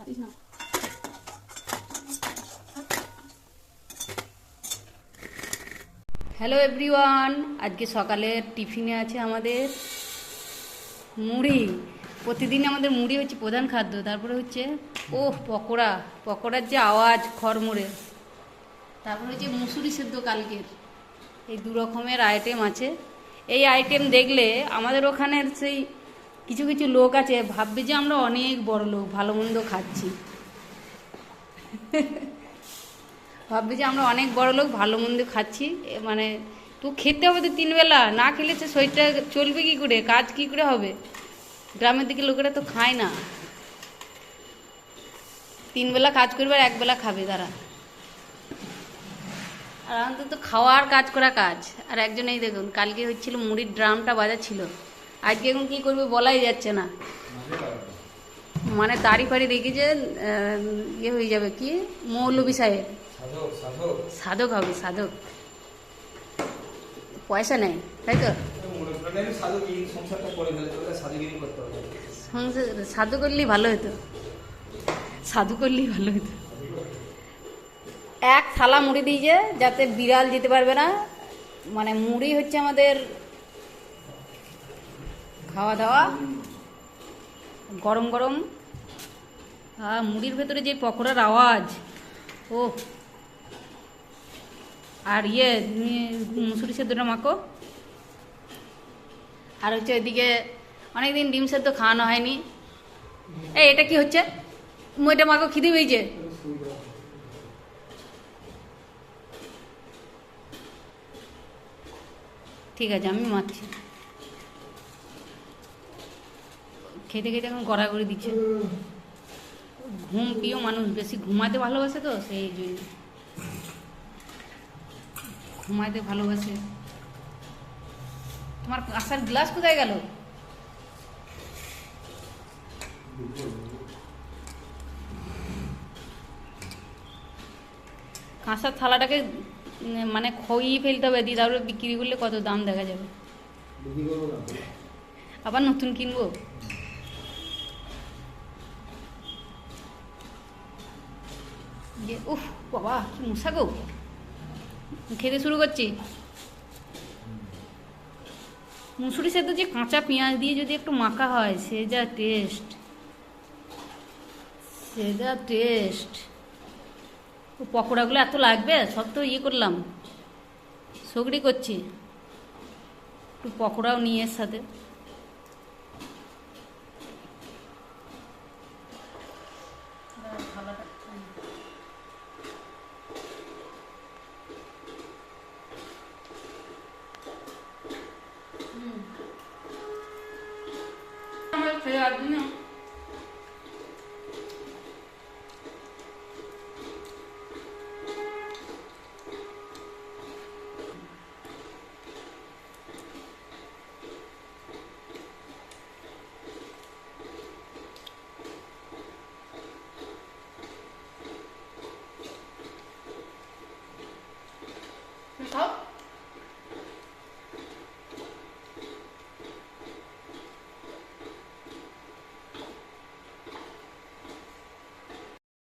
ছাড়িস না। Hello everyone, আজকে সকালের টিফিনে আছে আমাদের মুড়ি। প্রতিদিন আমাদের মুড়ি হচ্ছে প্রধান খাদ্য। তারপরে হচ্ছে পকোড়া, পকোড়ার যে আওয়াজ খড়মড়ে। তারপরে হচ্ছে মুসুরি সেদ্ধ কালকের। এই দু রকমের আইটেম আছে। এই আইটেম দেখলে আমাদের ওখানের সেই কিছু কিছু লোক আছে, ভাববে যে আমরা অনেক বড় লোক, ভালো মন্দ খাচ্ছি। ভাববে যে আমরা অনেক বড় লোক, ভালো মন্দ খাচ্ছি। মানে তো খেতে হবে তো 3 বেলা, না খেলে সে শরীরটা চলবে কী করে, কাজ কী করে হবে। গ্রামের দিকে লোকেরা তো খায় না, 3 বেলা কাজ করবে আর 1 বেলা খাবে তারা। আর আমাদের তো খাওয়ার কাজ করা কাজ। আর একজন এই দেখুন, কালকে হচ্ছিল মুড়ির ড্রামটা বাজাচ্ছিল, আজকে এখন কী করবে বলাই যাচ্ছে না। মানে দাড়ি ফাড়ি রেখেছে, ইয়ে হয়ে যাবে কি মৌলবী সাহেব, সাধক হবে, সাধক। পয়সা নেই তাই তো, সাধু করলেই ভালো হতো, সাধু করলেই ভালো হতো। এক থালা মুড়ি দিয়েছে যাতে বিড়াল যেতে পারবে না। মানে মুড়ি হচ্ছে আমাদের খাওয়া দাওয়া, গরম গরম। মুড়ির ভেতরে যে পকোড়ার আওয়াজ, ও আর মুসুরি সেদ্ধটা মাখো। আর হচ্ছে ওইদিকে অনেকদিন ডিম সেদ্ধ খাওয়ানো হয়নি। এটা কি হচ্ছে, এটা মাখো, খিদে পেয়েছে। ঠিক আছে, আমি মারছি। খেতে খেতে এখন গড়াগড়ি দিচ্ছে। ঘুম প্রিয় মানুষ, বেশি ঘুমাতে ভালোবাসে তো, সেই জন্য ঘুমাতে ভালোবাসে। তোমার কাঁসার গ্লাস কোথায় গেল? কাঁসার থালাটাকে মানে খইয়ে ফেলতে হবে, দিয়ে তারপরে বিক্রি করলে কত দাম দেখা যাবে। আবার নতুন কিনবো। উফ বাবা, কি মশা গো। খেতে শুরু করছি। মুসুরি সেদ্ধ যে কাঁচা পেঁয়াজ দিয়ে যদি একটু মাখা হয়, সে যা টেস্ট, সে যা টেস্ট। পকোড়াগুলো এত লাগবে, সব তো ইয়ে করলাম, সগড়ি করছি। একটু পকোড়াও নিয়ে এর সাথে। খেয়ে আসবি না।